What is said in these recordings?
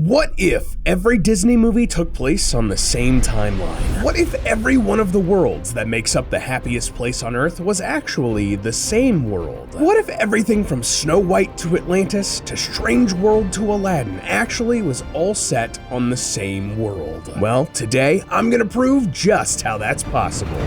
What if every Disney movie took place on the same timeline? What if every one of the worlds that makes up the happiest place on Earth was actually the same world? What if everything from Snow White to Atlantis to Strange World to Aladdin actually was all set on the same world? Well, today I'm gonna prove just how that's possible.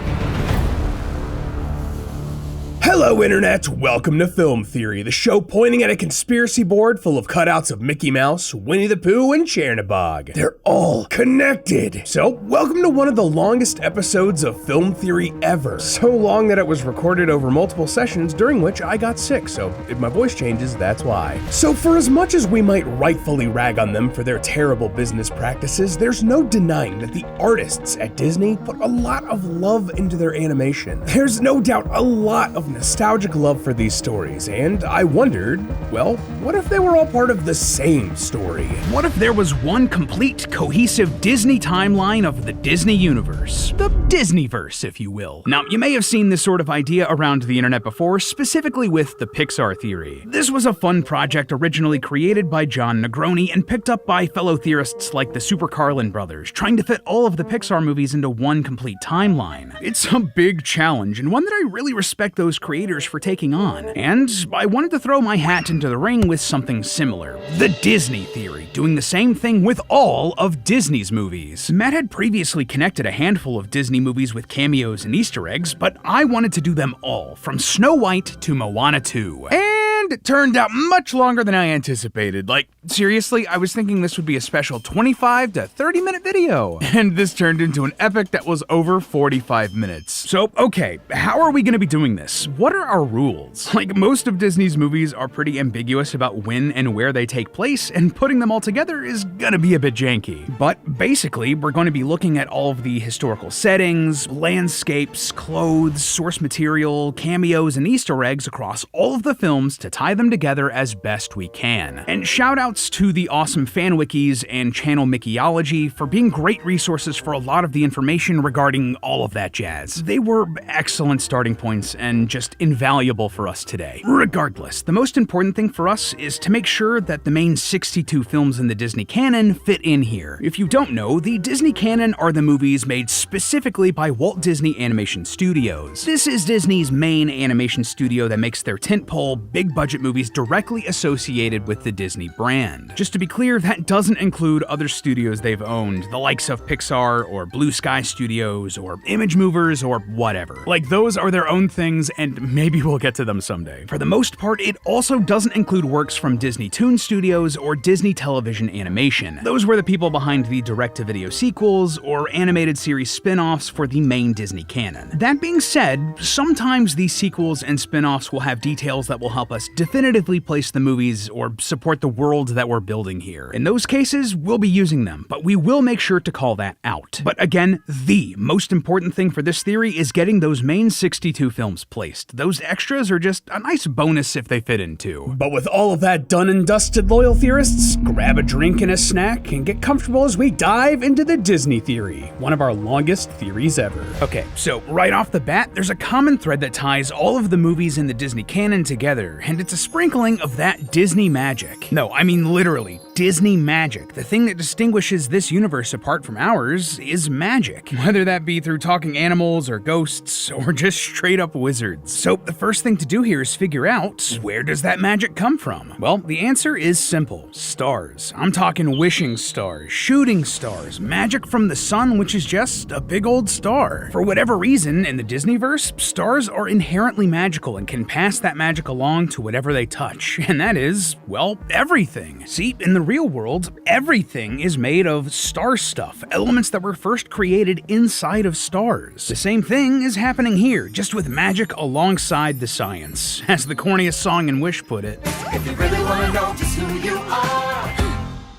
Hello Internet, welcome to Film Theory, the show pointing at a conspiracy board full of cutouts of Mickey Mouse, Winnie the Pooh, and Chernabog. They're all connected. So, welcome to one of the longest episodes of Film Theory ever. So long that it was recorded over multiple sessions during which I got sick, so if my voice changes, that's why. So for as much as we might rightfully rag on them for their terrible business practices, there's no denying that the artists at Disney put a lot of love into their animation. There's no doubt a lot of nostalgic love for these stories, and I wondered, well, what if they were all part of the same story? What if there was one complete, cohesive Disney timeline of the Disney universe? The Disneyverse, if you will. Now, you may have seen this sort of idea around the internet before, specifically with the Pixar theory. This was a fun project originally created by John Negroni and picked up by fellow theorists like the Super Carlin brothers, trying to fit all of the Pixar movies into one complete timeline. It's a big challenge, and one that I really respect those creators for taking on. And I wanted to throw my hat into the ring with something similar. The Disney theory, doing the same thing with all of Disney's movies. Matt had previously connected a handful of Disney movies with cameos and Easter eggs, but I wanted to do them all, from Snow White to Moana 2. And it turned out much longer than I anticipated. Like, seriously, I was thinking this would be a special 25 to 30 minute video. And this turned into an epic that was over 45 minutes. So, okay, how are we gonna be doing this? What are our rules? Like, most of Disney's movies are pretty ambiguous about when and where they take place, and putting them all together is gonna be a bit janky. But basically, we're going to be looking at all of the historical settings, landscapes, clothes, source material, cameos, and Easter eggs across all of the films to tie them together as best we can. And shoutouts to the awesome fan wikis and channel Mickeyology for being great resources for a lot of the information regarding all of that jazz. They were excellent starting points and just invaluable for us today. Regardless, the most important thing for us is to make sure that the main 62 films in the Disney canon fit in here. If you don't know, the Disney canon are the movies made specifically by Walt Disney Animation Studios. This is Disney's main animation studio that makes their tentpole, big-budget movies directly associated with the Disney brand. Just to be clear, that doesn't include other studios they've owned, the likes of Pixar or Blue Sky Studios or Image Movers or whatever. Like, those are their own things, and maybe we'll get to them someday. For the most part, it also doesn't include works from Disney Toon Studios or Disney Television Animation. Those were the people behind the direct-to-video sequels or animated series spin-offs for the main Disney canon. That being said, sometimes these sequels and spin-offs will have details that will help us definitively place the movies or support the world that we're building here. In those cases, we'll be using them, but we will make sure to call that out. But again, the most important thing for this theory is getting those main 62 films placed. Those extras are just a nice bonus if they fit in too. But with all of that done and dusted, loyal theorists, grab a drink and a snack and get comfortable as we dive into the Disney theory, one of our longest theories ever. Okay, so right off the bat, there's a common thread that ties all of the movies in the Disney canon together, and it's a sprinkling of that Disney magic. No, I mean literally, Disney magic. The thing that distinguishes this universe apart from ours is magic, whether that be through talking animals or ghosts or just straight up wizards. So the first thing to do here is figure out, where does that magic come from? Well, the answer is simple. Stars. I'm talking wishing stars, shooting stars, magic from the sun, which is just a big old star. For whatever reason, in the Disneyverse, stars are inherently magical and can pass that magic along to whatever they touch, and that is, well, everything. See, in the real world, everything is made of star stuff, elements that were first created inside of stars. The same thing is happening here, just with magic alongside the science, as the corniest song in Wish put it. If you really want to know just who you are,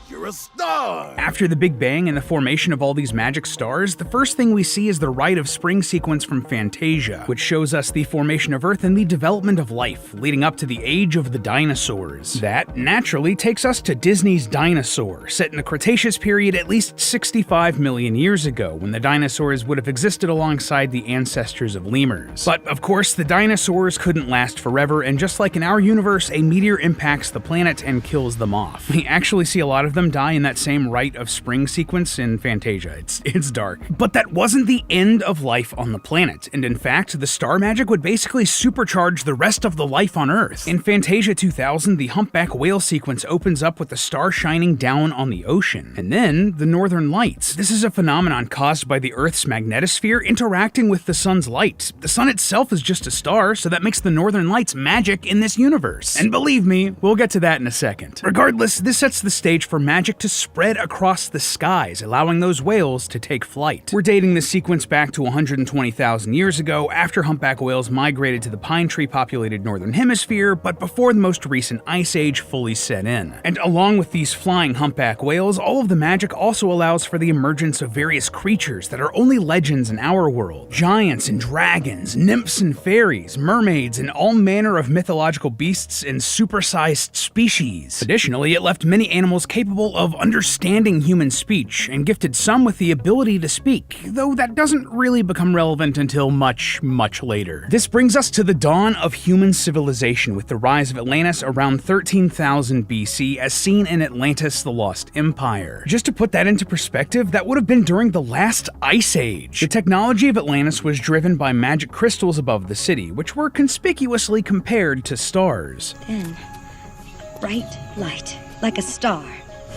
you're a star! After the Big Bang and the formation of all these magic stars, the first thing we see is the Rite of Spring sequence from Fantasia, which shows us the formation of Earth and the development of life, leading up to the age of the dinosaurs. That naturally takes us to Disney's Dinosaur, set in the Cretaceous period at least 65 million years ago, when the dinosaurs would have existed alongside the ancestors of lemurs. But of course, the dinosaurs couldn't last forever, and just like in our universe, a meteor impacts the planet and kills them off. We actually see a lot of them them die in that same rite of spring sequence in Fantasia. It's dark. But that wasn't the end of life on the planet, and in fact, the star magic would basically supercharge the rest of the life on Earth. In Fantasia 2000, the humpback whale sequence opens up with the star shining down on the ocean. And then, the northern lights. This is a phenomenon caused by the Earth's magnetosphere interacting with the sun's light. The sun itself is just a star, so that makes the northern lights magic in this universe. And believe me, we'll get to that in a second. Regardless, this sets the stage for magic to spread across the skies, allowing those whales to take flight. We're dating this sequence back to 120,000 years ago, after humpback whales migrated to the pine tree-populated northern hemisphere, but before the most recent ice age fully set in. And along with these flying humpback whales, all of the magic also allows for the emergence of various creatures that are only legends in our world. Giants and dragons, nymphs and fairies, mermaids, and all manner of mythological beasts and supersized species. Additionally, it left many animals capable of understanding human speech, and gifted some with the ability to speak, though that doesn't really become relevant until much, much later. This brings us to the dawn of human civilization with the rise of Atlantis around 13,000 BC as seen in Atlantis: The Lost Empire. Just to put that into perspective, that would have been during the last ice age. The technology of Atlantis was driven by magic crystals above the city, which were conspicuously compared to stars. Then, bright light, like a star,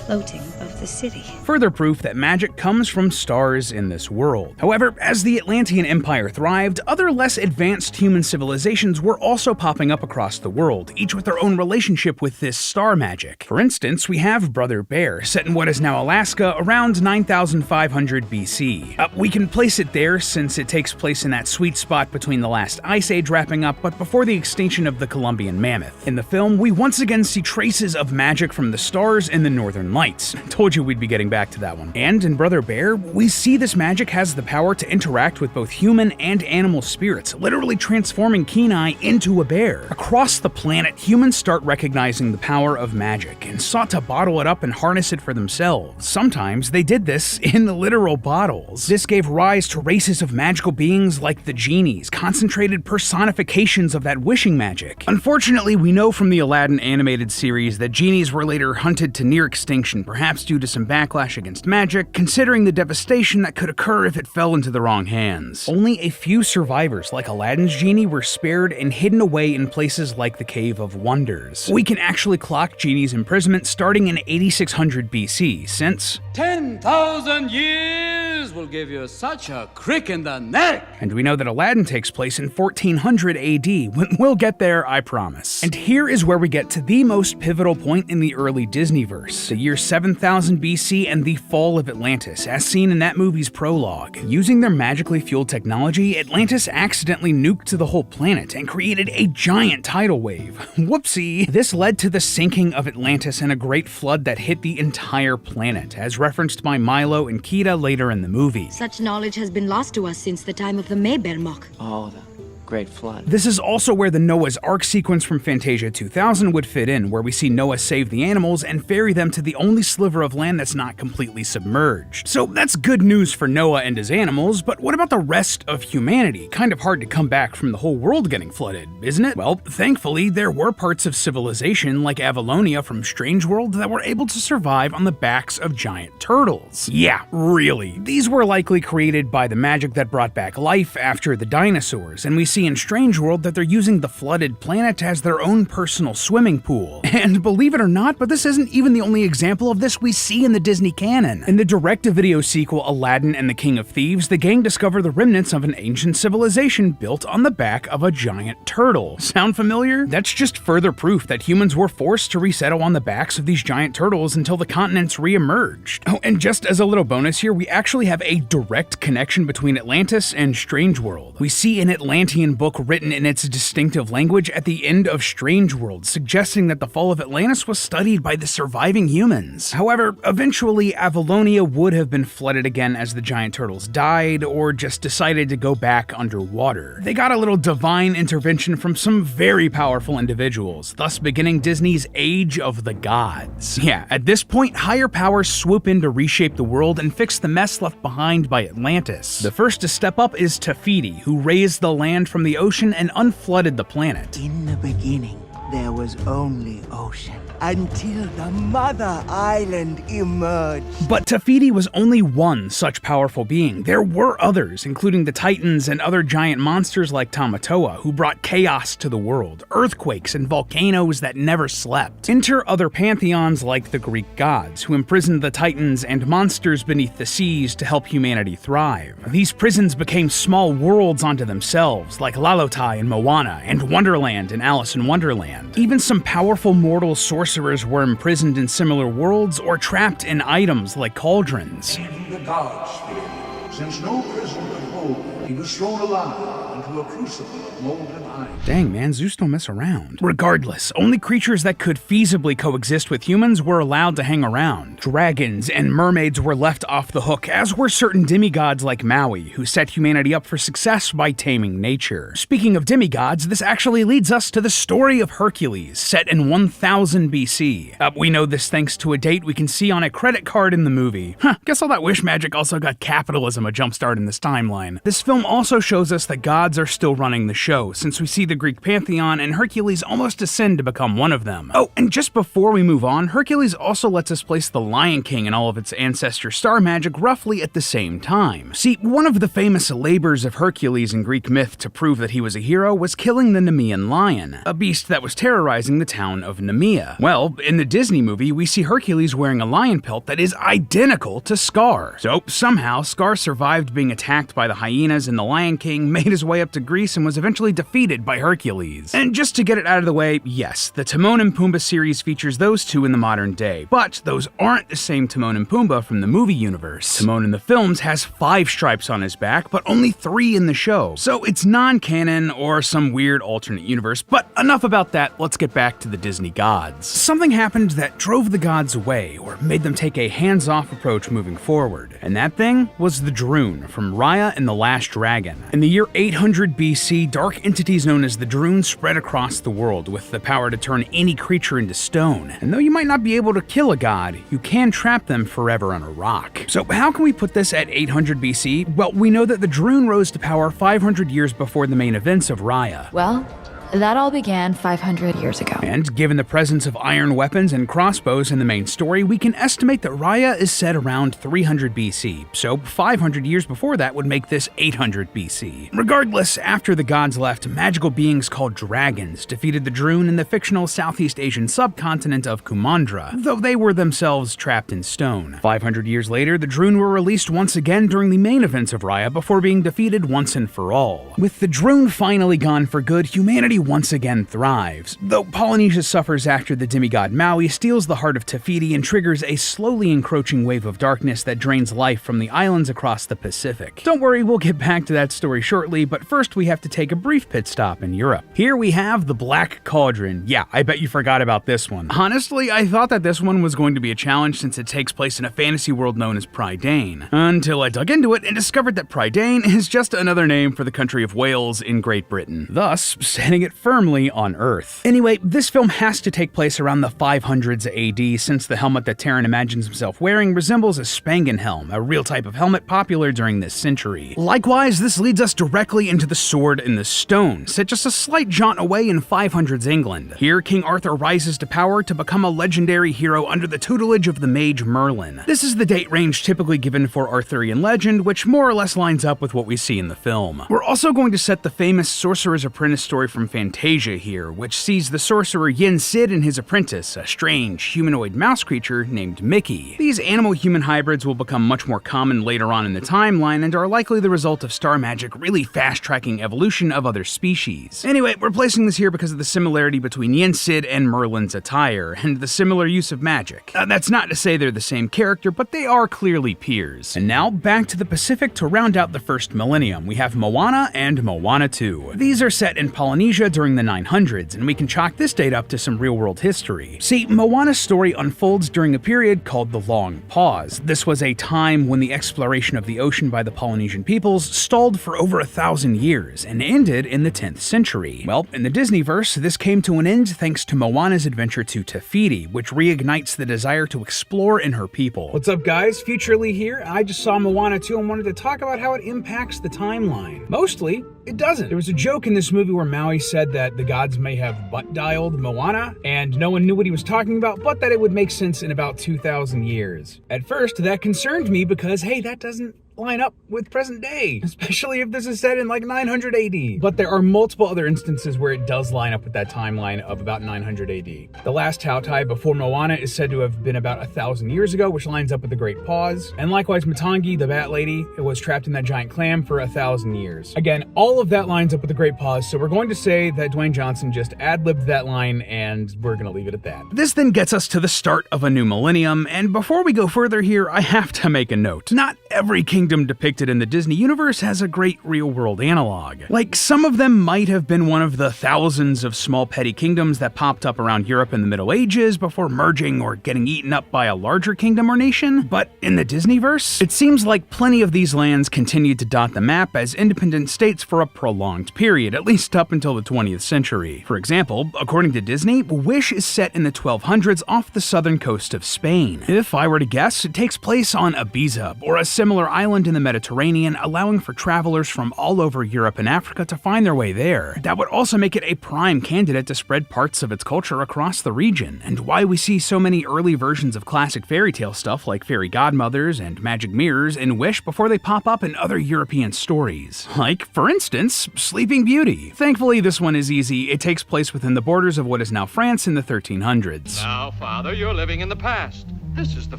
floating above the city. Further proof that magic comes from stars in this world. However, as the Atlantean Empire thrived, other less advanced human civilizations were also popping up across the world, each with their own relationship with this star magic. For instance, we have Brother Bear, set in what is now Alaska, around 9,500 BC. We can place it there since it takes place in that sweet spot between the last ice age wrapping up but before the extinction of the Columbian mammoth. In the film, we once again see traces of magic from the stars in the northern lights. Told you we'd be getting back to that one. And in Brother Bear, we see this magic has the power to interact with both human and animal spirits, literally transforming Kenai into a bear. Across the planet, humans start recognizing the power of magic and sought to bottle it up and harness it for themselves. Sometimes they did this in literal bottles. This gave rise to races of magical beings like the genies, concentrated personifications of that wishing magic. Unfortunately, we know from the Aladdin animated series that genies were later hunted to near extinction, perhaps due to some backlash against magic, considering the devastation that could occur if it fell into the wrong hands. Only a few survivors, like Aladdin's genie, were spared and hidden away in places like the Cave of Wonders. We can actually clock Genie's imprisonment starting in 8600 BC, since 10,000 years will give you such a crick in the neck! And we know that Aladdin takes place in 1400 AD. We'll get there, I promise. And here is where we get to the most pivotal point in the early Disneyverse, the year 7000 BC and the fall of Atlantis, as seen in that movie's prologue. Using their magically fueled technology, Atlantis accidentally nuked the whole planet and created a giant tidal wave. Whoopsie! This led to the sinking of Atlantis and a great flood that hit the entire planet, as referenced by Milo and Kida later in the movie. Such knowledge has been lost to us since the time of the Maybermok. Oh, the Great Flood. This is also where the Noah's Ark sequence from Fantasia 2000 would fit in, where we see Noah save the animals and ferry them to the only sliver of land that's not completely submerged. So that's good news for Noah and his animals, but what about the rest of humanity? Kind of hard to come back from the whole world getting flooded, isn't it? Well, thankfully, there were parts of civilization like Avalonia from Strange World that were able to survive on the backs of giant turtles. Yeah, really. These were likely created by the magic that brought back life after the dinosaurs, and we see in Strange World that they're using the flooded planet as their own personal swimming pool. And believe it or not, but this isn't even the only example of this we see in the Disney canon. In the direct-to-video sequel Aladdin and the King of Thieves, the gang discover the remnants of an ancient civilization built on the back of a giant turtle. Sound familiar? That's just further proof that humans were forced to resettle on the backs of these giant turtles until the continents re-emerged. Oh, and just as a little bonus here, we actually have a direct connection between Atlantis and Strange World. We see an Atlantean book written in its distinctive language at the end of Strange World, suggesting that the fall of Atlantis was studied by the surviving humans. However, eventually Avalonia would have been flooded again as the giant turtles died, or just decided to go back underwater. They got a little divine intervention from some very powerful individuals, thus beginning Disney's Age of the Gods. Yeah, at this point, higher powers swoop in to reshape the world and fix the mess left behind by Atlantis. The first to step up is Te Fiti, who raised the land from the ocean and unflooded the planet. In the beginning, there was only ocean until the mother island emerged. But Te Fiti was only one such powerful being. There were others, including the Titans and other giant monsters like Tamatoa, who brought chaos to the world, earthquakes and volcanoes that never slept. Enter other pantheons like the Greek gods, who imprisoned the Titans and monsters beneath the seas to help humanity thrive. These prisons became small worlds unto themselves, like Lalotai in Moana, and Wonderland in Alice in Wonderland. Even some powerful mortal sorcerers were imprisoned in similar worlds or trapped in items like cauldrons. In the god sphere, since no prison could hold, he was thrown alive into a crucible of molten iron. Dang, man, Zeus don't mess around. Regardless, only creatures that could feasibly coexist with humans were allowed to hang around. Dragons and mermaids were left off the hook, as were certain demigods like Maui, who set humanity up for success by taming nature. Speaking of demigods, this actually leads us to the story of Hercules, set in 1000 BC. We know this thanks to a date we can see on a credit card in the movie. Guess all that wish magic also got capitalism a jumpstart in this timeline. This film also shows us that gods are still running the show, since we see the Greek pantheon and Hercules almost ascend to become one of them. Oh, and just before we move on, Hercules also lets us place the Lion King and all of its ancestor star magic roughly at the same time. See, one of the famous labors of Hercules in Greek myth to prove that he was a hero was killing the Nemean lion, a beast that was terrorizing the town of Nemea. Well, in the Disney movie, we see Hercules wearing a lion pelt that is identical to Scar. So somehow, Scar survived being attacked by the hyenas, and the Lion King made his way up to Greece and was eventually defeated by Hercules. And just to get it out of the way, yes, the Timon and Pumbaa series features those two in the modern day, but those aren't the same Timon and Pumbaa from the movie universe. Timon in the films has 5 stripes on his back, but only 3 in the show, so it's non-canon or some weird alternate universe. But enough about that, let's get back to the Disney gods. Something happened that drove the gods away, or made them take a hands-off approach moving forward, and that thing was the Droon from Raya and the Last Dragon. In the year 800 BC, dark entities known as the Droon spread across the world with the power to turn any creature into stone. And though you might not be able to kill a god, you can trap them forever on a rock. So how can we put this at 800 BC? Well, we know that the Droon rose to power 500 years before the main events of Raya. Well, that all began 500 years ago. And given the presence of iron weapons and crossbows in the main story, we can estimate that Raya is set around 300 BC, so 500 years before that would make this 800 BC. Regardless, after the gods left, magical beings called dragons defeated the Droon in the fictional Southeast Asian subcontinent of Kumandra, though they were themselves trapped in stone. 500 years later, the Droon were released once again during the main events of Raya before being defeated once and for all. With the Droon finally gone for good, humanity once again thrives, though Polynesia suffers after the demigod Maui steals the heart of Te Fiti and triggers a slowly encroaching wave of darkness that drains life from the islands across the Pacific. Don't worry, we'll get back to that story shortly, but first we have to take a brief pit stop in Europe. Here we have the Black Cauldron. Yeah, I bet you forgot about this one. Honestly, I thought that this one was going to be a challenge since it takes place in a fantasy world known as Prydain, until I dug into it and discovered that Prydain is just another name for the country of Wales in Great Britain, thus setting it firmly on Earth. Anyway, this film has to take place around the 500s AD, since the helmet that Taran imagines himself wearing resembles a Spangen helm, a real type of helmet popular during this century. Likewise, this leads us directly into the Sword in the Stone, set just a slight jaunt away in 500s England. Here, King Arthur rises to power to become a legendary hero under the tutelage of the mage Merlin. This is the date range typically given for Arthurian legend, which more or less lines up with what we see in the film. We're also going to set the famous Sorcerer's Apprentice story from Fantasia here, which sees the sorcerer Yen Sid and his apprentice, a strange humanoid mouse creature named Mickey. These animal-human hybrids will become much more common later on in the timeline and are likely the result of star magic really fast-tracking evolution of other species. Anyway, we're placing this here because of the similarity between Yen Sid and Merlin's attire, and the similar use of magic. That's not to say they're the same character, but they are clearly peers. And now, back to the Pacific to round out the first millennium. We have Moana and Moana 2. These are set in Polynesia during the 900s, and we can chalk this date up to some real-world history. See, Moana's story unfolds during a period called the Long Pause. This was a time when the exploration of the ocean by the Polynesian peoples stalled for over 1,000 years and ended in the 10th century. Well, in the Disneyverse, this came to an end thanks to Moana's adventure to Te Fiti, which reignites the desire to explore in her people. What's up, guys? Future Lee here. I just saw Moana 2 and wanted to talk about how it impacts the timeline. Mostly it doesn't. There was a joke in this movie where Maui said that the gods may have butt-dialed Moana, and no one knew what he was talking about, but that it would make sense in about 2,000 years. At first, that concerned me because, hey, that doesn't line up with present day, especially if this is set in like 900 AD. But there are multiple other instances where it does line up with that timeline of about 900 AD. The last Tautai before Moana is said to have been about 1,000 years ago, which lines up with the Great Pause. And likewise, Matangi, the Bat Lady, was trapped in that giant clam for 1,000 years. Again, all of that lines up with the Great Pause, so we're going to say that Dwayne Johnson just ad-libbed that line, and we're gonna leave it at that. This then gets us to the start of a new millennium, and before we go further here, I have to make a note. Not every kingdom depicted in the Disney universe has a great real-world analog. Like, some of them might have been one of the thousands of small petty kingdoms that popped up around Europe in the Middle Ages before merging or getting eaten up by a larger kingdom or nation, but in the Disneyverse, it seems like plenty of these lands continued to dot the map as independent states for a prolonged period, at least up until the 20th century. For example, according to Disney, Wish is set in the 1200s off the southern coast of Spain. If I were to guess, it takes place on Ibiza, or a similar island in the Mediterranean, allowing for travelers from all over Europe and Africa to find their way there. That would also make it a prime candidate to spread parts of its culture across the region, and why we see so many early versions of classic fairy tale stuff like fairy godmothers and magic mirrors in Wish before they pop up in other European stories. Like, for instance, Sleeping Beauty. Thankfully, this one is easy. It takes place within the borders of what is now France in the 1300s. Now, Father, you're living in the past. This is the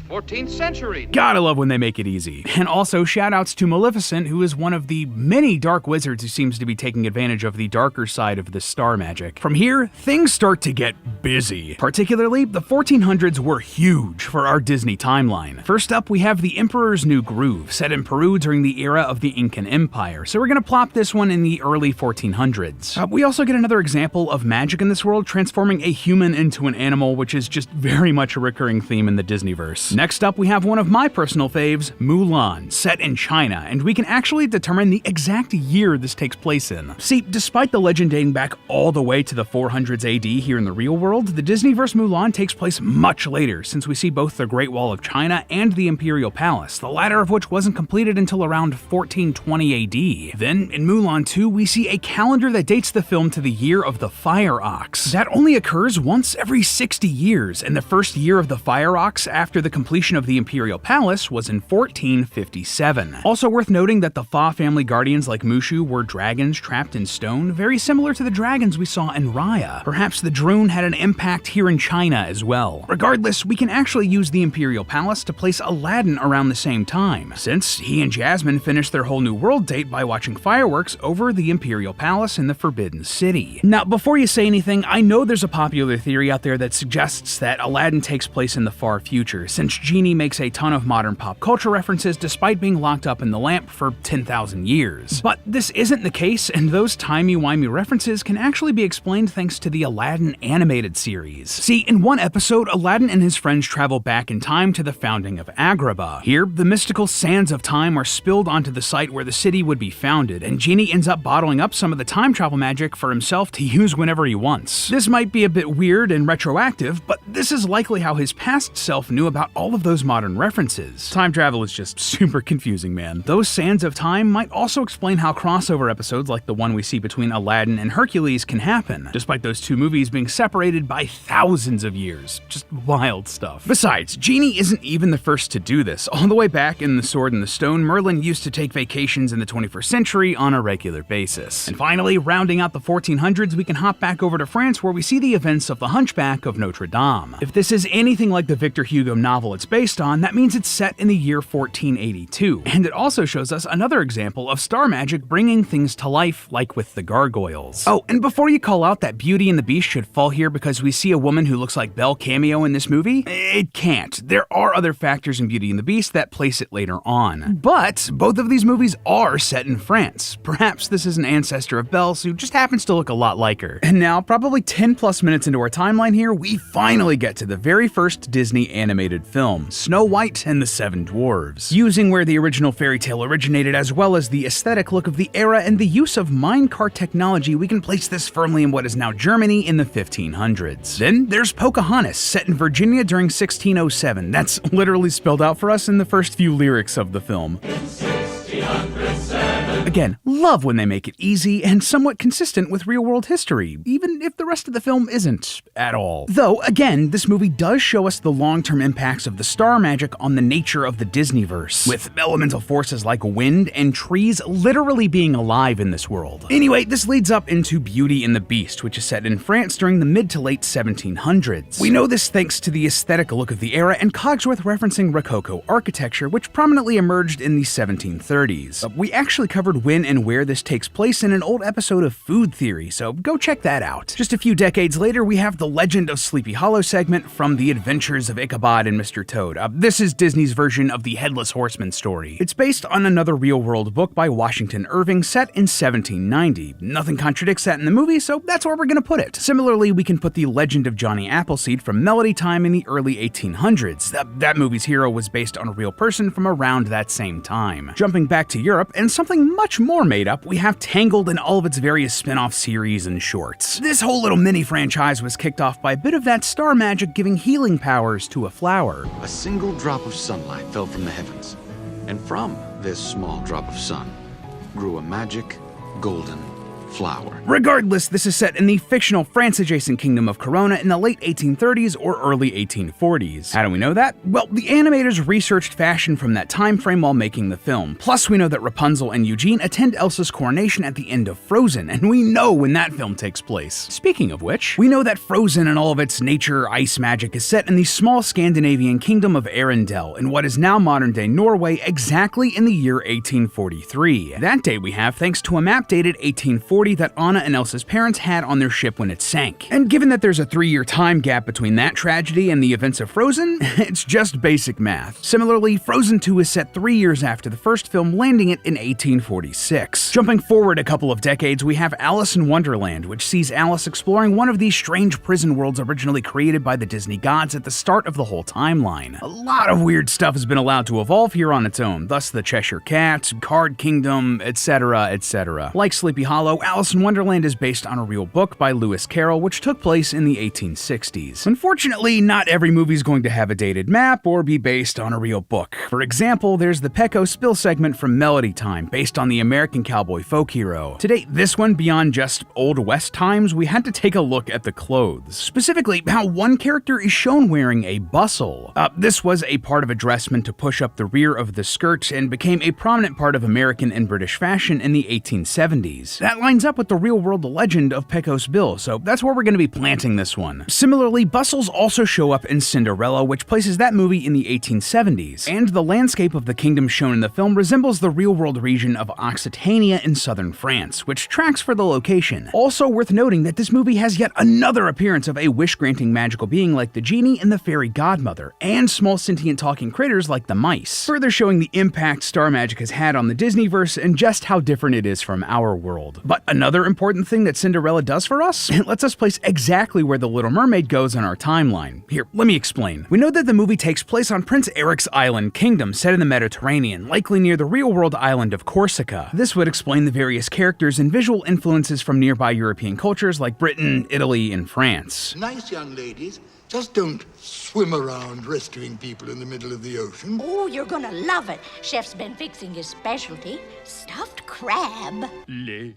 14th century. Gotta love when they make it easy. And also, shoutouts to Maleficent, who is one of the many dark wizards who seems to be taking advantage of the darker side of the star magic. From here, things start to get busy. Particularly, the 1400s were huge for our Disney timeline. First up, we have the Emperor's New Groove, set in Peru during the era of the Incan Empire, so we're gonna plop this one in the early 1400s. We also get another example of magic in this world transforming a human into an animal, which is just very much a recurring theme in the Disneyverse. Next up, we have one of my personal faves, Mulan, set in China, and we can actually determine the exact year this takes place in. See, despite the legend dating back all the way to the 400s AD here in the real world, the Disneyverse Mulan takes place much later, since we see both the Great Wall of China and the Imperial Palace, the latter of which wasn't completed until around 1420 AD. Then, in Mulan 2, we see a calendar that dates the film to the year of the Fire Ox. That only occurs once every 60 years, and the first year of the Fire Ox after the completion of the Imperial Palace was in 1457. Also worth noting that the Fa family guardians like Mushu were dragons trapped in stone, very similar to the dragons we saw in Raya. Perhaps the Droon had an impact here in China as well. Regardless, we can actually use the Imperial Palace to place Aladdin around the same time, since he and Jasmine finished their whole new world date by watching fireworks over the Imperial Palace in the Forbidden City. Now, before you say anything, I know there's a popular theory out there that suggests that Aladdin takes place in the far future, since Genie makes a ton of modern pop culture references despite being locked up in the lamp for 10,000 years. But this isn't the case, and those timey-wimey references can actually be explained thanks to the Aladdin animated series. See, in one episode, Aladdin and his friends travel back in time to the founding of Agrabah. Here, the mystical sands of time are spilled onto the site where the city would be founded, and Genie ends up bottling up some of the time travel magic for himself to use whenever he wants. This might be a bit weird and retroactive, but this is likely how his past self knew about all of those modern references. Time travel is just super confusing, man. Those sands of time might also explain how crossover episodes like the one we see between Aladdin and Hercules can happen, despite those two movies being separated by thousands of years. Just wild stuff. Besides, Genie isn't even the first to do this. All the way back in The Sword and the Stone, Merlin used to take vacations in the 21st century on a regular basis. And finally, rounding out the 1400s, we can hop back over to France where we see the events of the Hunchback of Notre Dame. If this is anything like the Victor Hugo novel it's based on, that means it's set in the year 1482. And it also shows us another example of star magic bringing things to life, like with the gargoyles. Oh, and before you call out that Beauty and the Beast should fall here because we see a woman who looks like Belle cameo in this movie, it can't. There are other factors in Beauty and the Beast that place it later on. But both of these movies are set in France. Perhaps this is an ancestor of Belle's who just happens to look a lot like her. And now, probably 10 plus minutes into our timeline here, we finally get to the very first Disney animated film, Snow White and the Seven Dwarves. Using where the original fairy tale originated, as well as the aesthetic look of the era and the use of minecart technology, we can place this firmly in what is now Germany in the 1500s. Then there's Pocahontas, set in Virginia during 1607. That's literally spelled out for us in the first few lyrics of the film. In 1607 Again, love when they make it easy and somewhat consistent with real-world history, even if the rest of the film isn't at all. Though, again, this movie does show us the long-term impacts of the star magic on the nature of the Disneyverse, with elemental forces like wind and trees literally being alive in this world. Anyway, this leads up into Beauty and the Beast, which is set in France during the mid to late 1700s. We know this thanks to the aesthetic look of the era and Cogsworth referencing Rococo architecture, which prominently emerged in the 1730s. We actually covered when and where this takes place in an old episode of Food Theory, so go check that out. Just a few decades later, we have the Legend of Sleepy Hollow segment from The Adventures of Ichabod and Mr. Toad. This is Disney's version of the Headless Horseman story. It's based on another real-world book by Washington Irving set in 1790. Nothing contradicts that in the movie, so that's where we're gonna put it. Similarly, we can put the Legend of Johnny Appleseed from Melody Time in the early 1800s. That movie's hero was based on a real person from around that same time. Jumping back to Europe, and something much more made up, we have Tangled and all of its various spin-off series and shorts. This whole little mini-franchise was kicked off by a bit of that star magic giving healing powers to a flower. A single drop of sunlight fell from the heavens, and from this small drop of sun grew a magic, golden flower. Regardless, this is set in the fictional France-adjacent kingdom of Corona in the late 1830s or early 1840s. How do we know that? Well, the animators researched fashion from that time frame while making the film. Plus, we know that Rapunzel and Eugene attend Elsa's coronation at the end of Frozen, and we know when that film takes place. Speaking of which, we know that Frozen and all of its nature ice magic is set in the small Scandinavian kingdom of Arendelle in what is now modern-day Norway, exactly in the year 1843. That date we have thanks to a map dated 1840 that Anna and Elsa's parents had on their ship when it sank. And given that there's a 3-year time gap between that tragedy and the events of Frozen, it's just basic math. Similarly, Frozen 2 is set 3 years after the first film, landing it in 1846. Jumping forward a couple of decades, we have Alice in Wonderland, which sees Alice exploring one of these strange prison worlds originally created by the Disney gods at the start of the whole timeline. A lot of weird stuff has been allowed to evolve here on its own, thus the Cheshire Cat, Card Kingdom, etc., etc. Like Sleepy Hollow, Alice in Wonderland is based on a real book by Lewis Carroll, which took place in the 1860s. Unfortunately, not every movie is going to have a dated map or be based on a real book. For example, there's the Pecco Spill segment from Melody Time, based on the American cowboy folk hero. To date this one, beyond just Old West times, we had to take a look at the clothes. Specifically, how one character is shown wearing a bustle. This was a part of a dress meant to push up the rear of the skirt and became a prominent part of American and British fashion in the 1870s. That lines up with the real-world legend of Pecos Bill, so that's where we're going to be planting this one. Similarly, bustles also show up in Cinderella, which places that movie in the 1870s, and the landscape of the kingdom shown in the film resembles the real-world region of Occitania in southern France, which tracks for the location. Also worth noting that this movie has yet another appearance of a wish-granting magical being like the genie and the fairy godmother, and small sentient talking critters like the mice, further showing the impact star magic has had on the Disneyverse and just how different it is from our world. But another important thing that Cinderella does for us, it lets us place exactly where the Little Mermaid goes on our timeline. Here, let me explain. We know that the movie takes place on Prince Eric's island kingdom set in the Mediterranean, likely near the real-world island of Corsica. This would explain the various characters and visual influences from nearby European cultures like Britain, Italy, and France. Nice young ladies, just don't swim around rescuing people in the middle of the ocean. Oh, you're gonna love it. Chef's been fixing his specialty, stuffed crab. Les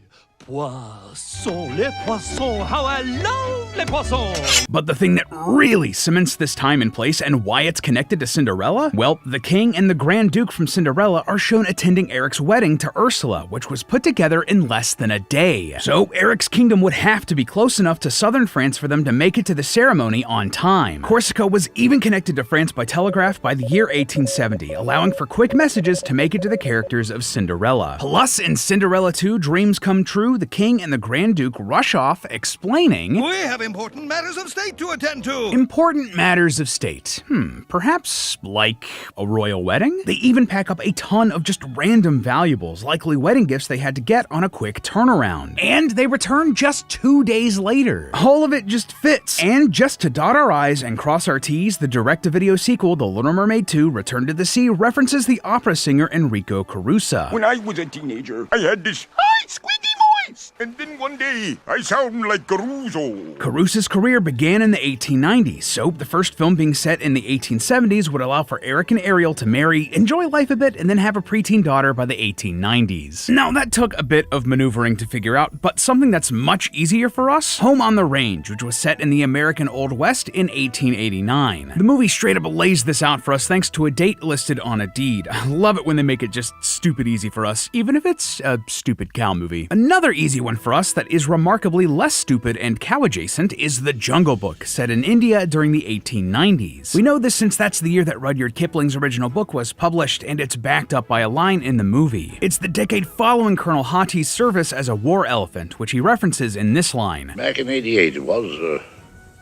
poissons, how I love les poissons! But the thing that really cements this time and place and why it's connected to Cinderella? Well, the king and the Grand Duke from Cinderella are shown attending Eric's wedding to Ursula, which was put together in less than a day. So Eric's kingdom would have to be close enough to southern France for them to make it to the ceremony on time. Corsica was even connected to France by telegraph by the year 1870, allowing for quick messages to make it to the characters of Cinderella. Plus, in Cinderella 2, Dreams Come True, the king and the Grand Duke rush off explaining, "We have important matters of state to attend to." Important matters of state. Perhaps like a royal wedding? They even pack up a ton of just random valuables, likely wedding gifts they had to get on a quick turnaround. And they return just 2 days later. All of it just fits. And just to dot our I's and cross our T's, the direct-to-video sequel, The Little Mermaid 2: Return to the Sea, references the opera singer Enrico Caruso. When I was a teenager, I had this high, squeaky voice. voice. And then one day, I sound like Caruso. Caruso's career began in the 1890s, so the first film being set in the 1870s would allow for Eric and Ariel to marry, enjoy life a bit, and then have a preteen daughter by the 1890s. Now, that took a bit of maneuvering to figure out, but something that's much easier for us, Home on the Range, which was set in the American Old West in 1889. The movie straight up lays this out for us thanks to a date listed on a deed. I love it when they make it just stupid easy for us, even if it's a stupid cow movie. Another easy one for us that is remarkably less stupid and cow-adjacent is The Jungle Book, set in India during the 1890s. We know this since that's the year that Rudyard Kipling's original book was published, and it's backed up by a line in the movie. It's the decade following Colonel Hatti's service as a war elephant, which he references in this line. Back in '88, it was,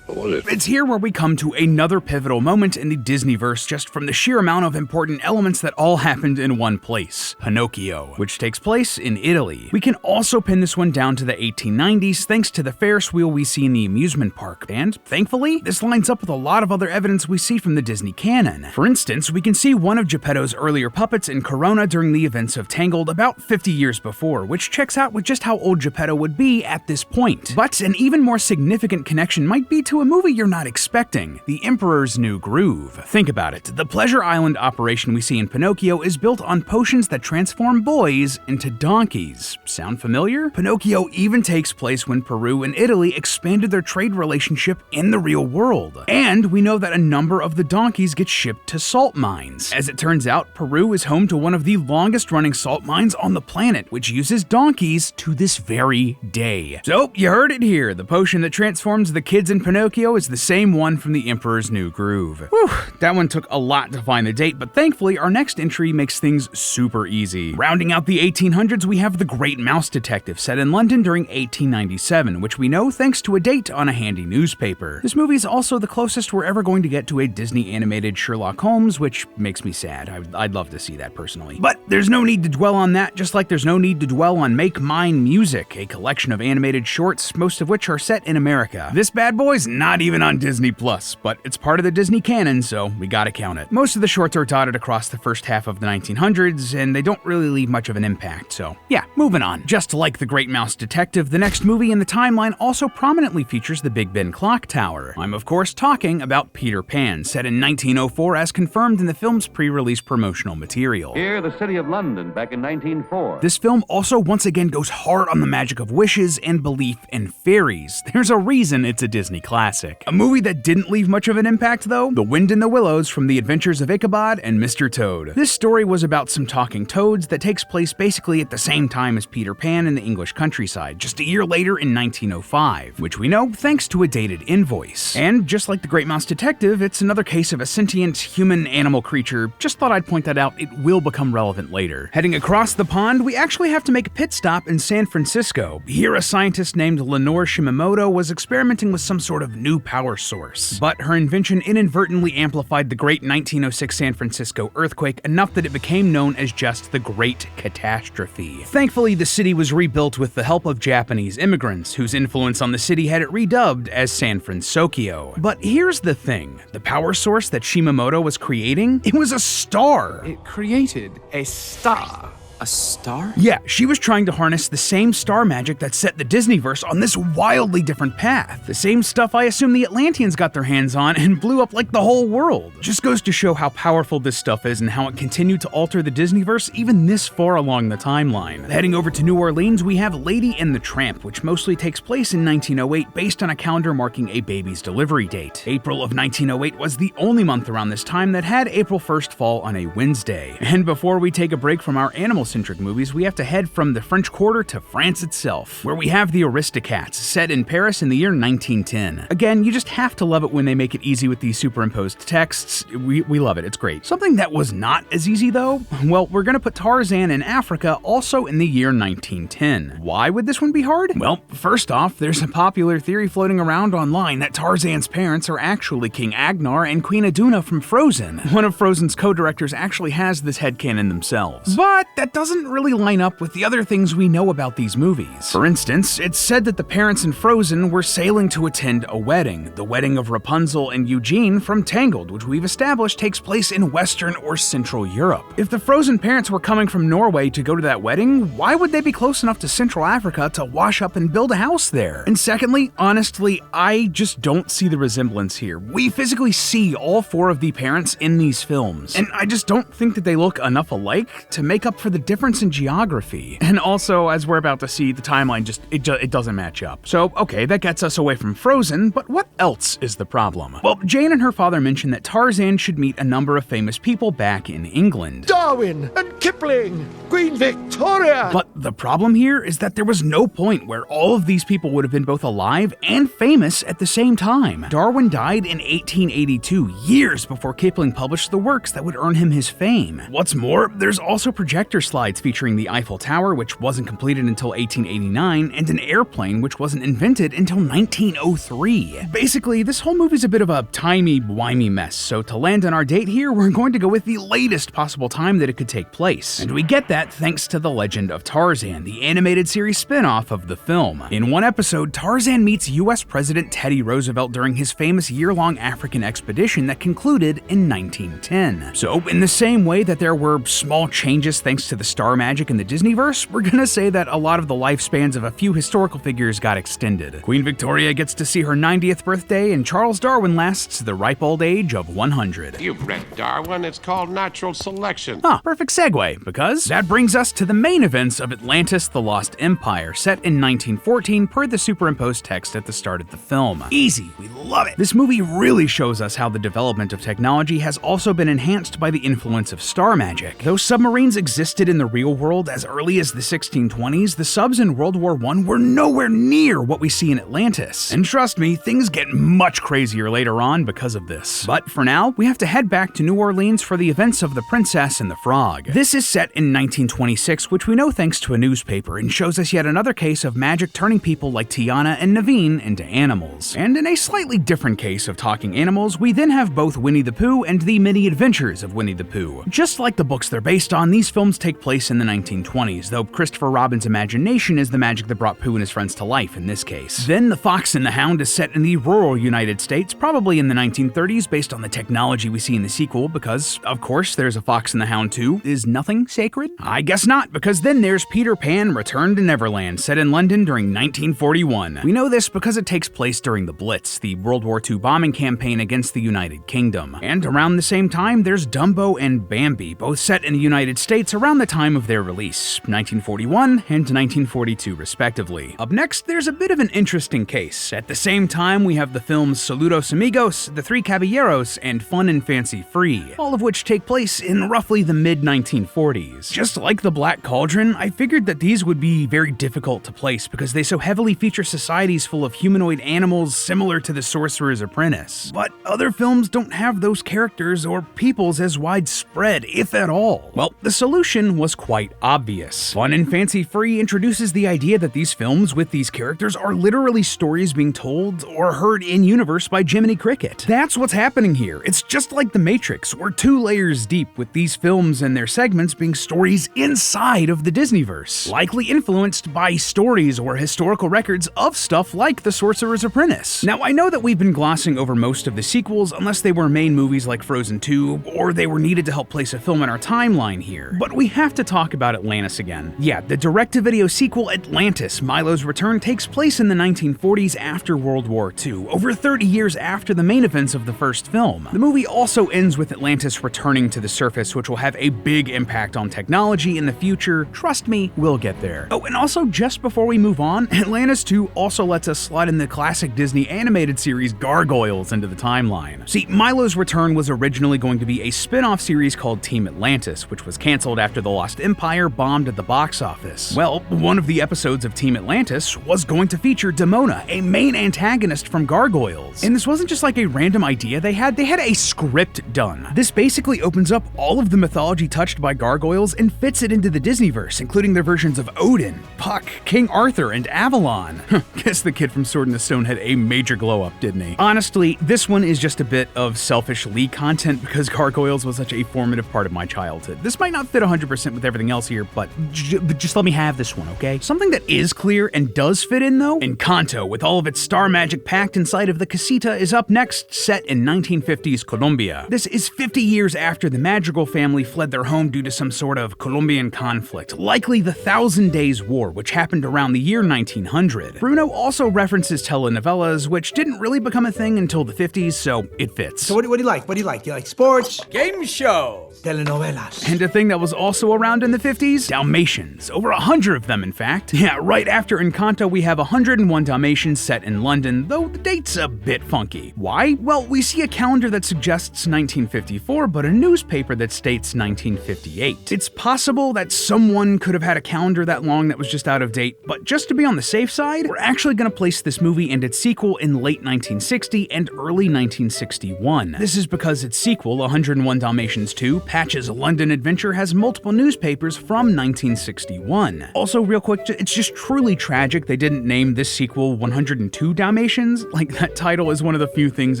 what was it? It's here where we come to another pivotal moment in the Disneyverse just from the sheer amount of important elements that all happened in one place, Pinocchio, which takes place in Italy. We can also pin this one down to the 1890s thanks to the Ferris wheel we see in the amusement park, and thankfully, this lines up with a lot of other evidence we see from the Disney canon. For instance, we can see one of Geppetto's earlier puppets in Corona during the events of Tangled about 50 years before, which checks out with just how old Geppetto would be at this point. But an even more significant connection might be to a movie you're not expecting, The Emperor's New Groove. Think about it. The Pleasure Island operation we see in Pinocchio is built on potions that transform boys into donkeys. Sound familiar? Pinocchio even takes place when Peru and Italy expanded their trade relationship in the real world. And we know that a number of the donkeys get shipped to salt mines. As it turns out, Peru is home to one of the longest running salt mines on the planet, which uses donkeys to this very day. So, you heard it here. The potion that transforms the kids in Pinocchio is the same one from The Emperor's New Groove. Whew, that one took a lot to find the date, but thankfully our next entry makes things super easy. Rounding out the 1800s, we have The Great Mouse Detective, set in London during 1897, which we know thanks to a date on a handy newspaper. This movie is also the closest we're ever going to get to a Disney animated Sherlock Holmes, which makes me sad. I'd love to see that personally. But there's no need to dwell on that, just like there's no need to dwell on Make Mine Music, a collection of animated shorts, most of which are set in America. This bad boy's not even on Disney Plus, but it's part of the Disney canon, so we gotta count it. Most of the shorts are dotted across the first half of the 1900s, and they don't really leave much of an impact, so yeah, moving on. Just like The Great Mouse Detective, the next movie in the timeline also prominently features the Big Ben Clock Tower. I'm of course talking about Peter Pan, set in 1904 as confirmed in the film's pre-release promotional material. Here, the city of London, back in 1904. This film also once again goes hard on the magic of wishes and belief in fairies. There's a reason it's a Disney classic. A movie that didn't leave much of an impact though, The Wind in the Willows from The Adventures of Ichabod and Mr. Toad. This story was about some talking toads that takes place basically at the same time as Peter Pan in the English countryside, just a year later in 1905, which we know thanks to a dated invoice. And just like The Great Mouse Detective, it's another case of a sentient human-animal creature. Just thought I'd point that out, it will become relevant later. Heading across the pond, we actually have to make a pit stop in San Francisco. Here, a scientist named Lenore Shimamoto was experimenting with some sort of new power source. But her invention inadvertently amplified the great 1906 San Francisco earthquake enough that it became known as just the Great Catastrophe. Thankfully, the city was rebuilt with the help of Japanese immigrants, whose influence on the city had it redubbed as San Fransokyo. But here's the thing, the power source that Shimamoto was creating, it was a star! It created a star. A star? Yeah, she was trying to harness the same star magic that set the Disneyverse on this wildly different path. The same stuff I assume the Atlanteans got their hands on and blew up like the whole world. Just goes to show how powerful this stuff is and how it continued to alter the Disneyverse even this far along the timeline. Heading over to New Orleans, we have Lady and the Tramp, which mostly takes place in 1908 based on a calendar marking a baby's delivery date. April of 1908 was the only month around this time that had April 1st fall on a Wednesday. And before we take a break from our animal-centric movies, we have to head from the French Quarter to France itself, where we have the Aristocats, set in Paris in the year 1910. Again, you just have to love it when they make it easy with these superimposed texts. We love it, it's great. Something that was not as easy though? Well, we're gonna put Tarzan in Africa also in the year 1910. Why would this one be hard? Well, first off, there's a popular theory floating around online that Tarzan's parents are actually King Agnar and Queen Iduna from Frozen. One of Frozen's co-directors actually has this headcanon themselves. But that doesn't doesn't really line up with the other things we know about these movies. For instance, it's said that the parents in Frozen were sailing to attend a wedding, the wedding of Rapunzel and Eugene from Tangled, which we've established takes place in Western or Central Europe. If the Frozen parents were coming from Norway to go to that wedding, why would they be close enough to Central Africa to wash up and build a house there? And secondly, honestly, I just don't see the resemblance here. We physically see all 4 of the parents in these films, and I just don't think that they look enough alike to make up for the difference in geography. And also, as we're about to see, the timeline it doesn't match up. So, okay, that gets us away from Frozen, but what else is the problem? Well, Jane and her father mentioned that Tarzan should meet a number of famous people back in England. Darwin and Kipling, Queen Victoria! But the problem here is that there was no point where all of these people would have been both alive and famous at the same time. Darwin died in 1882, years before Kipling published the works that would earn him his fame. What's more, there's also projector slides featuring the Eiffel Tower, which wasn't completed until 1889, and an airplane which wasn't invented until 1903. Basically, this whole movie's a bit of a timey-wimey mess, so to land on our date here, we're going to go with the latest possible time that it could take place. And we get that thanks to The Legend of Tarzan, the animated series spin-off of the film. In one episode, Tarzan meets US President Teddy Roosevelt during his famous year-long African expedition that concluded in 1910. So, in the same way that there were small changes thanks to the star magic in the Disneyverse, we're gonna say that a lot of the lifespans of a few historical figures got extended. Queen Victoria gets to see her 90th birthday, and Charles Darwin lasts the ripe old age of 100. You've read Darwin, it's called natural selection. Perfect segue, because that brings us to the main events of Atlantis: The Lost Empire, set in 1914 per the superimposed text at the start of the film. Easy, we love it. This movie really shows us how the development of technology has also been enhanced by the influence of star magic. Though submarines existed in the real world as early as the 1620s, the subs in World War I were nowhere near what we see in Atlantis. And trust me, things get much crazier later on because of this. But for now, we have to head back to New Orleans for the events of The Princess and the Frog. This is set in 1926, which we know thanks to a newspaper, and shows us yet another case of magic turning people like Tiana and Naveen into animals. And in a slightly different case of talking animals, we then have both Winnie the Pooh and the Many Adventures of Winnie the Pooh. Just like the books they're based on, these films take place in the 1920s, though Christopher Robin's imagination is the magic that brought Pooh and his friends to life in this case. Then The Fox and the Hound is set in the rural United States, probably in the 1930s, based on the technology we see in the sequel, because, of course, there's a Fox and the Hound 2. Is nothing sacred? I guess not, because then there's Peter Pan: Return to Neverland, set in London during 1941. We know this because it takes place during the Blitz, the World War II bombing campaign against the United Kingdom. And around the same time, there's Dumbo and Bambi, both set in the United States around the time of their release, 1941 and 1942 respectively. Up next, there's a bit of an interesting case. At the same time, we have the films Saludos Amigos, The Three Caballeros, and Fun and Fancy Free, all of which take place in roughly the mid-1940s. Just like The Black Cauldron, I figured that these would be very difficult to place because they so heavily feature societies full of humanoid animals similar to The Sorcerer's Apprentice. But other films don't have those characters or peoples as widespread, if at all. Well, the solution was quite obvious. Fun and Fancy Free introduces the idea that these films with these characters are literally stories being told or heard in-universe by Jiminy Cricket. That's what's happening here. It's just like The Matrix. We're 2 layers deep with these films and their segments being stories inside of the Disneyverse, likely influenced by stories or historical records of stuff like The Sorcerer's Apprentice. Now, I know that we've been glossing over most of the sequels unless they were main movies like Frozen 2, or they were needed to help place a film in our timeline here, but we have to talk about Atlantis again. Yeah, the direct-to-video sequel Atlantis: Milo's Return takes place in the 1940s after World War II, over 30 years after the main events of the first film. The movie also ends with Atlantis returning to the surface, which will have a big impact on technology in the future. Trust me, we'll get there. Oh, and also, just before we move on, Atlantis 2 also lets us slide in the classic Disney animated series Gargoyles into the timeline. See, Milo's Return was originally going to be a spin-off series called Team Atlantis, which was canceled after The Lost Empire bombed at the box office. Well, one of the episodes of Team Atlantis was going to feature Demona, a main antagonist from Gargoyles. And this wasn't just like a random idea they had a script done. This basically opens up all of the mythology touched by Gargoyles and fits it into the Disneyverse, including their versions of Odin, Puck, King Arthur, and Avalon. Guess the kid from Sword in the Stone had a major glow-up, didn't he? Honestly, this one is just a bit of selfish Lee content because Gargoyles was such a formative part of my childhood. This might not fit 100% inconsistent with everything else here, but just let me have this one, okay? Something that is clear and does fit in, though, Encanto, with all of its star magic packed inside of the casita, is up next, set in 1950s Colombia. This is 50 years after the Madrigal family fled their home due to some sort of Colombian conflict, likely the Thousand Days War, which happened around the year 1900. Bruno also references telenovelas, which didn't really become a thing until the 50s, so it fits. So what do you like? What do you like? You like sports? Game show. Telenovelas. And a thing that was also around in the 50s? Dalmatians. Over 100 of them, in fact. Yeah, right after Encanto, we have 101 Dalmatians set in London, though the date's a bit funky. Why? Well, we see a calendar that suggests 1954, but a newspaper that states 1958. It's possible that someone could have had a calendar that long that was just out of date, but just to be on the safe side, we're actually going to place this movie and its sequel in late 1960 and early 1961. This is because its sequel, 101 Dalmatians 2, Patch's London Adventure, has multiple newspapers from 1961. Also, real quick, it's just truly tragic they didn't name this sequel 102 Dalmatians. Like, that title is one of the few things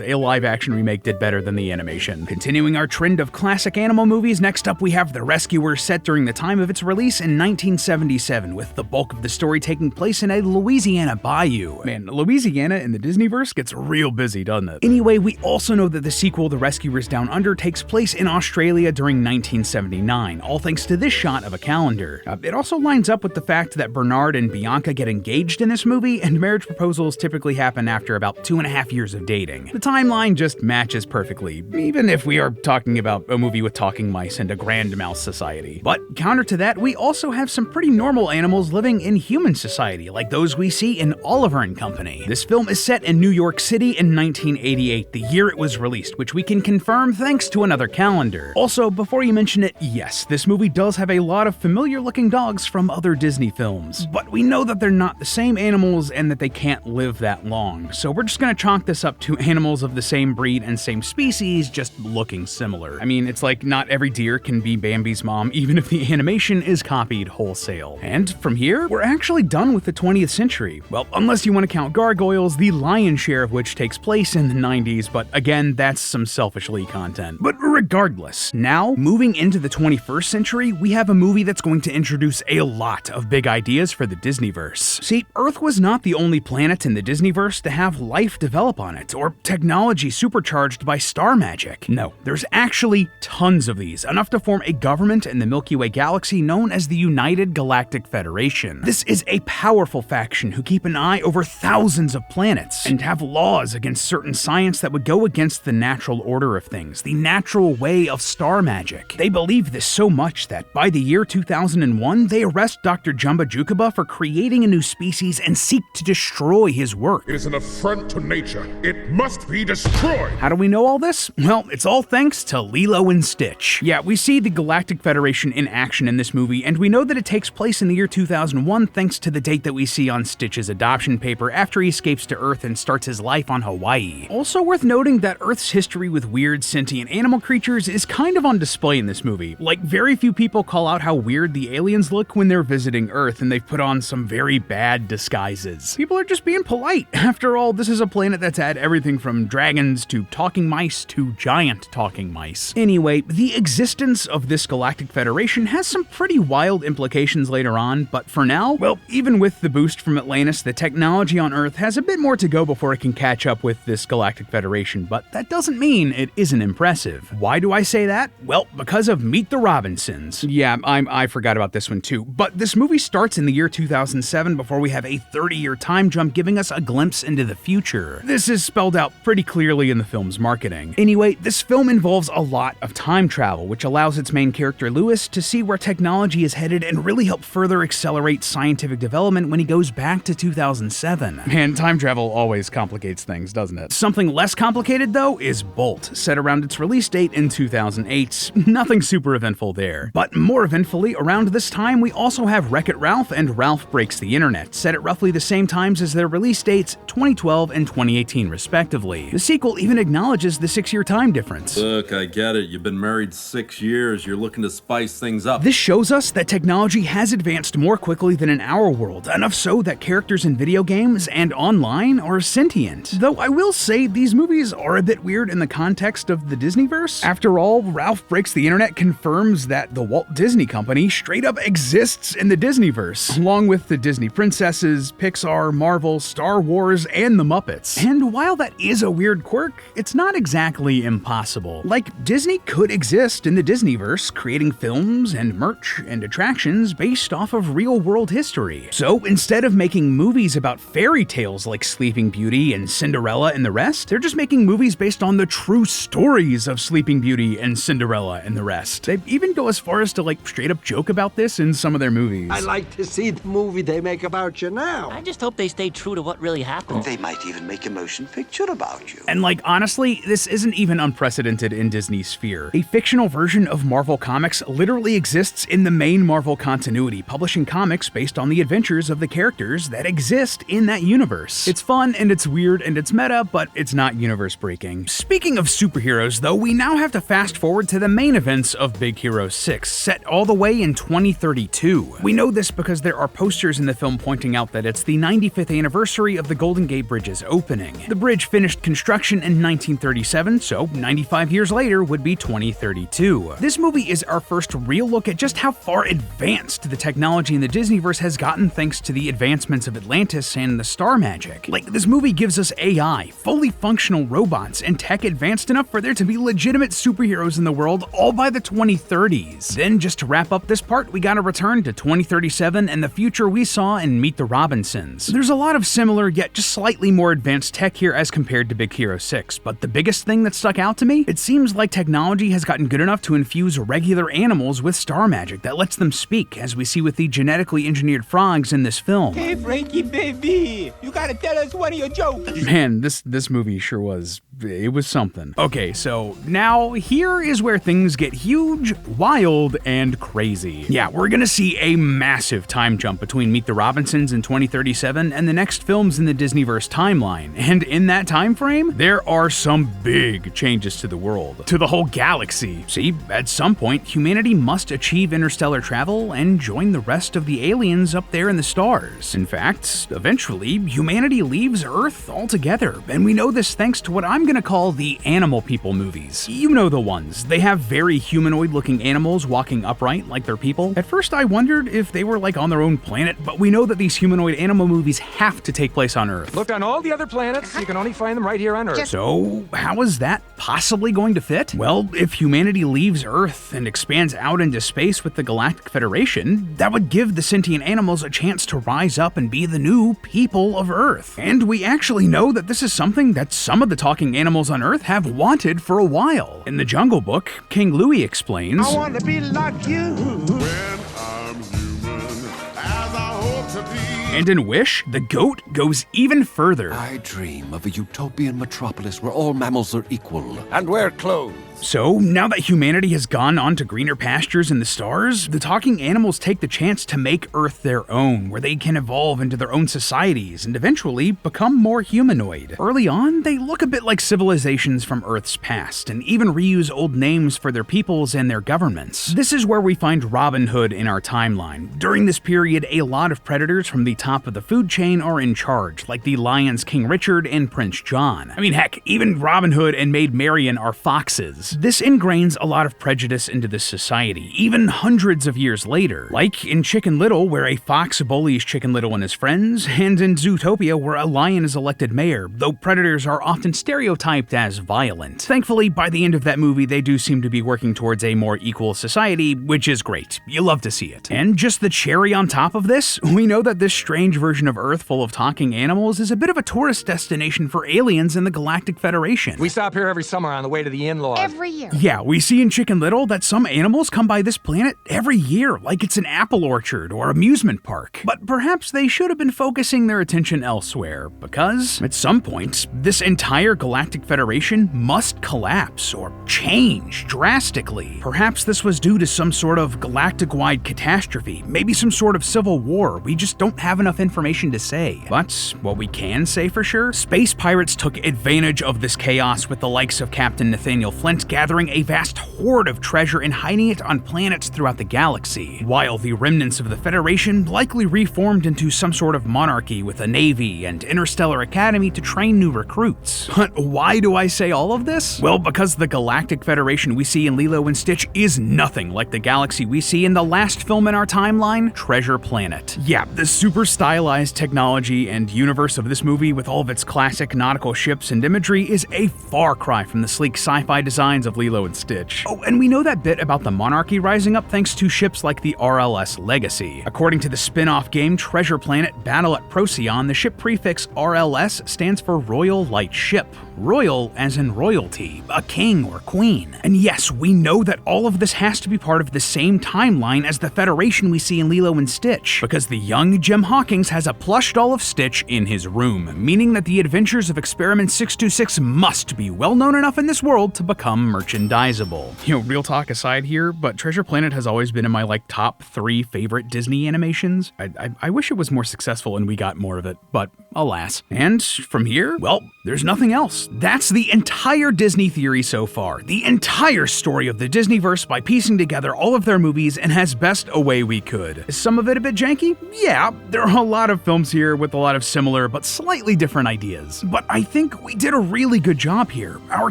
a live-action remake did better than the animation. Continuing our trend of classic animal movies, next up we have The Rescuer, set during the time of its release in 1977, with the bulk of the story taking place in a Louisiana bayou. Man, Louisiana in the Disneyverse gets real busy, doesn't it? Anyway, we also know that the sequel, The Rescuers Down Under, takes place in Australia during 1979, all thanks to this shot of a calendar. It also lines up with the fact that Bernard and Bianca get engaged in this movie, and marriage proposals typically happen after about 2.5 years of dating. The timeline just matches perfectly, even if we are talking about a movie with talking mice and a grand mouse society. But counter to that, we also have some pretty normal animals living in human society, like those we see in Oliver and Company. This film is set in New York City in 1988, the year it was released, which we can confirm thanks to another calendar. Also, before you mention it, yes, this movie does have a lot of familiar-looking dogs from other Disney films, but we know that they're not the same animals and that they can't live that long, so we're just gonna chalk this up to animals of the same breed and same species just looking similar. I mean, it's like not every deer can be Bambi's mom, even if the animation is copied wholesale. And from here, we're actually done with the 20th century. Well, unless you want to count Gargoyles, the lion's share of which takes place in the 90s, but again, that's some selfish Lee content. But regardless, now, moving into the 21st century, we have a movie that's going to introduce a lot of big ideas for the Disneyverse. See, Earth was not the only planet in the Disneyverse to have life develop on it, or technology supercharged by star magic. No, there's actually tons of these, enough to form a government in the Milky Way galaxy known as the United Galactic Federation. This is a powerful faction who keep an eye over thousands of planets, and have laws against certain science that would go against the natural order of things, the natural way of star magic. They believe this so much that by the year 2001, they arrest Dr. Jumba Jookuba for creating a new species and seek to destroy his work. It is an affront to nature. It must be destroyed. How do we know all this? Well, it's all thanks to Lilo and Stitch. Yeah, we see the Galactic Federation in action in this movie, and we know that it takes place in the year 2001 thanks to the date that we see on Stitch's adoption paper after he escapes to Earth and starts his life on Hawaii. Also worth noting that Earth's history with weird sentient animal creatures is kind of on display in this movie. Like, very few people call out how weird the aliens look when they're visiting Earth, and they've put on some very bad disguises. People are just being polite. After all, this is a planet that's had everything from dragons to talking mice to giant talking mice. Anyway, the existence of this Galactic Federation has some pretty wild implications later on, but for now, well, even with the boost from Atlantis, the technology on Earth has a bit more to go before it can catch up with this Galactic Federation, but that doesn't mean it isn't impressive. Why do I say that? Well, because of Meet the Robinsons. Yeah, I forgot about this one too, but this movie starts in the year 2007 before we have a 30-year time jump giving us a glimpse into the future. This is spelled out pretty clearly in the film's marketing. Anyway, this film involves a lot of time travel, which allows its main character Lewis to see where technology is headed and really help further accelerate scientific development when he goes back to 2007. And time travel always complicates things, doesn't it? Something less complicated, though, is Bolt, set around its release date in 2008. Nothing super eventful there. But more eventfully, around this time, we also have Wreck-It Ralph and Ralph Breaks the Internet, set at roughly the same times as their release dates, 2012 and 2018 respectively. The sequel even acknowledges the 6-year time difference. Look, I get it. You've been married 6 years. You're looking to spice things up. This shows us that technology has advanced more quickly than in our world, enough so that characters in video games and online are sentient. Though I will say these movies are a bit weird in the context of the Disneyverse. After all, Ralph Breaks the Internet confirms that the Walt Disney Company straight up exists in the Disneyverse, along with the Disney princesses, Pixar, Marvel, Star Wars, and the Muppets. And while that is a weird quirk, it's not exactly impossible. Like, Disney could exist in the Disneyverse, creating films and merch and attractions based off of real-world history. So instead of making movies about fairy tales like Sleeping Beauty and Cinderella and the rest, they're just making movies based on the true stories of Sleeping Beauty and Cinderella and the rest. They even go as far as to straight up joke about this in some of their movies. I like to see the movie they make about you now. I just hope they stay true to what really happened. They might even make a motion picture about you. And honestly, this isn't even unprecedented in Disney's sphere. A fictional version of Marvel Comics literally exists in the main Marvel continuity, publishing comics based on the adventures of the characters that exist in that universe. It's fun and it's weird and it's meta, but it's not universe breaking. Speaking of superheroes though, we now have to fast forward to the main events of Big Hero 6, set all the way in 2032. We know this because there are posters in the film pointing out that it's the 95th anniversary of the Golden Gate Bridge's opening. The bridge finished construction in 1937, so 95 years later would be 2032. This movie is our first real look at just how far advanced the technology in the Disneyverse has gotten thanks to the advancements of Atlantis and the star magic. This movie gives us AI, fully functional robots, and tech advanced enough for there to be legitimate superheroes in the world all by the 2030s. Then, just to wrap up this part, we gotta return to 2037 and the future we saw in Meet the Robinsons. There's a lot of similar, yet just slightly more advanced tech here as compared to Big Hero 6, but the biggest thing that stuck out to me, it seems like technology has gotten good enough to infuse regular animals with star magic that lets them speak, as we see with the genetically engineered frogs in this film. Hey Frankie, baby, you gotta tell us one of your jokes. Man, this movie sure was, it was something. Okay, so now here is where things get huge, wild, and crazy. Yeah, we're gonna see a massive time jump between Meet the Robinsons in 2037 and the next films in the Disneyverse timeline, and in that time frame, there are some big changes to the world, to the whole galaxy. See, at some point, humanity must achieve interstellar travel and join the rest of the aliens up there in the stars. In fact, eventually, humanity leaves Earth altogether, and we know this thanks to what I'm gonna call the animal people movies. You know the ones. They have very humanoid-looking animals walking upright like they're people. At first, I wondered if they were on their own planet, but we know that these humanoid animal movies have to take place on Earth. Looked on all the other planets, you can only find them right here on Earth. So, how is that possibly going to fit? Well, if humanity leaves Earth and expands out into space with the Galactic Federation, that would give the sentient animals a chance to rise up and be the new people of Earth. And we actually know that this is something that some of the talking animals on Earth have wanted for a while. In the Jungle Book, King Louie explains, I want to be like you. When I'm human, as I hope to be. And in Wish, the goat goes even further. I dream of a utopian metropolis where all mammals are equal and wear clothes. So, now that humanity has gone on to greener pastures in the stars, the talking animals take the chance to make Earth their own, where they can evolve into their own societies and eventually become more humanoid. Early on, they look a bit like civilizations from Earth's past, and even reuse old names for their peoples and their governments. This is where we find Robin Hood in our timeline. During this period, a lot of predators from the top of the food chain are in charge, like the lions King Richard and Prince John. I mean, heck, even Robin Hood and Maid Marian are foxes. This ingrains a lot of prejudice into this society, even hundreds of years later. Like in Chicken Little, where a fox bullies Chicken Little and his friends, and in Zootopia, where a lion is elected mayor, though predators are often stereotyped as violent. Thankfully, by the end of that movie, they do seem to be working towards a more equal society, which is great. You love to see it. And just the cherry on top of this, we know that this strange version of Earth full of talking animals is a bit of a tourist destination for aliens in the Galactic Federation. We stop here every summer on the way to the in-laws. Every year. Yeah, we see in Chicken Little that some animals come by this planet every year, like it's an apple orchard or amusement park. But perhaps they should have been focusing their attention elsewhere, because at some point, this entire Galactic Federation must collapse or change drastically. Perhaps this was due to some sort of galactic-wide catastrophe, maybe some sort of civil war. We just don't have enough information to say. But what we can say for sure, space pirates took advantage of this chaos with the likes of Captain Nathaniel Flint aliens gathering a vast hoard of treasure and hiding it on planets throughout the galaxy, while the remnants of the Federation likely reformed into some sort of monarchy with a navy and interstellar academy to train new recruits. But why do I say all of this? Well, because the Galactic Federation we see in Lilo and Stitch is nothing like the galaxy we see in the last film in our timeline, Treasure Planet. Yeah, the super stylized technology and universe of this movie with all of its classic nautical ships and imagery is a far cry from the sleek sci-fi designs of Lilo and Stitch. Oh, and we know that bit about the monarchy rising up thanks to ships like the RLS Legacy. According to the spin-off game Treasure Planet Battle at Procyon, the ship prefix RLS stands for Royal Light Ship. Royal as in royalty, a king or queen. And yes, we know that all of this has to be part of the same timeline as the Federation we see in Lilo and Stitch, because the young Jim Hawkins has a plush doll of Stitch in his room, meaning that the adventures of Experiment 626 must be well known enough in this world to become merchandisable. You know, real talk aside here, but Treasure Planet has always been in my top 3 favorite Disney animations. I wish it was more successful and we got more of it, but alas. And from here, well, there's nothing else. That's the entire Disney theory so far. The entire story of the Disneyverse by piecing together all of their movies and as best a way we could. Is some of it a bit janky? Yeah, there are a lot of films here with a lot of similar but slightly different ideas. But I think we did a really good job here. Our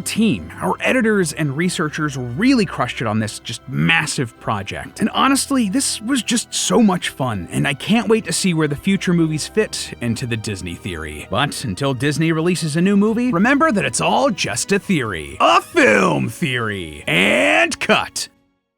team, our editors and researchers really crushed it on this just massive project. And honestly, this was just so much fun, and I can't wait to see where the future movies fit into the Disney theory. But until Disney releases a new movie, remember that it's all just a theory. A film theory. And cut.